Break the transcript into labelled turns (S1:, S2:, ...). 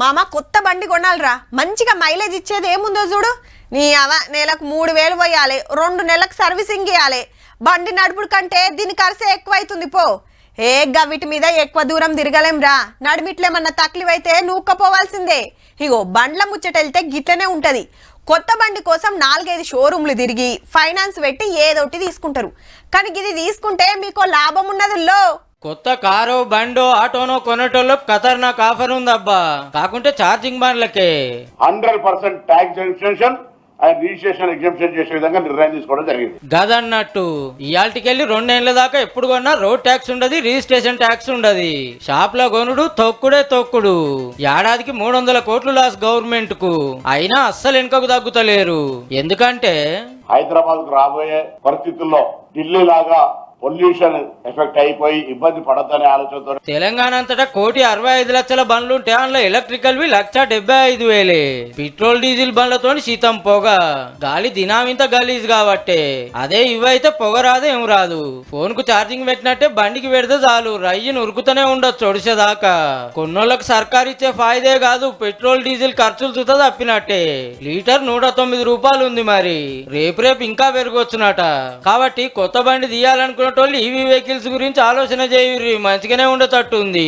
S1: మామ కొత్త బండి కొనాలిరా, మంచిగా మైలేజ్ ఇచ్చేది ఏముందో చూడు. నీ నెలకు 3000 పోయాలి, 2 నెలలకు సర్వీసింగ్ ఇవ్వాలి. బండి నడుపుడు కంటే దీని ఖర్చే ఎక్కువ అవుతుంది పో. వీటి మీద ఎక్కువ దూరం తిరగలేంరా. నడిమిట్లేమన్నా తక్లివైతే నూక్కపోవాల్సిందే. ఇగో బండ్ల ముచ్చటెళ్తే గిట్లనే ఉంటది. కొత్త బండి కోసం 4-5 షోరూమ్లు తిరిగి ఫైనాన్స్ పెట్టి ఏదోటి తీసుకుంటారు. కానీ ఇది తీసుకుంటే మీకు లాభం ఉన్నదిలో.
S2: కొత్త కారో బండో ఆటోనో కొనేటోళ్ళు ఖతర్నాక్ ఆఫర్ ఉందబ్బా. కాకుంటే ఛార్జింగ్ బండ్లకే
S3: 100% tax exemption and registration exemption చేసే విధంగా నిర్ణయం తీసుకోవడం జరిగింది.
S2: గదన్నట్టు ఇయాల్టికెళ్ళి 2 ఏళ్ల దాకా ఎప్పుడు కొన్నా రోడ్ ట్యాక్స్ ఉండదు, రిజిస్ట్రేషన్ ట్యాక్స్ ఉండదు. షాప్ లో కొనుడు తొక్కుడు. ఏడాదికి 300 కోట్లు లాస్ గవర్నమెంట్ కు. అయినా అస్సలు వెనుకకు తగ్గుతలేరు. ఎందుకంటే
S3: హైదరాబాద్ కు రాబోయే పరిస్థితుల్లో ఢిల్లీ లాగా పొల్యూషన్ ఎఫెక్ట్ అయిపోయి ఇబ్బంది పడద్దనే ఆలోచనతో
S2: తెలంగాణ అంతటా 1,65,00,000 బండ్లుంటే అందులో ఎలక్ట్రికల్ 1,75,000. పెట్రోల్ డీజిల్ బండ్లతో శీతం పొగ, గాలి దినామింత గలీజ్ కాబట్టి. అదే ఇవైతే పొగ రాదు, ఏం రాదు. ఫోన్ కు ఛార్జింగ్ పెట్టినట్టే బండికి పెడితే చాలు, రయ్యను ఉరుకుతూనే ఉండొచ్చు ఒడిసేదాకా. కొన్నోళ్ళకి సర్కారు ఇచ్చే ఫాయిదే కాదు, పెట్రోల్ డీజిల్ ఖర్చులు చూత తప్పినట్టే. లీటర్ 109 రూపాయలు ఉంది. మరి రేపు ఇంకా పెరగొచ్చునట. కాబట్టి కొత్త బండి తీయాలనుకున్న ఈవీ వెహికల్స్ గురించి ఆలోచన చేయుర్రి, మంచిగానే ఉండేటట్టుంది.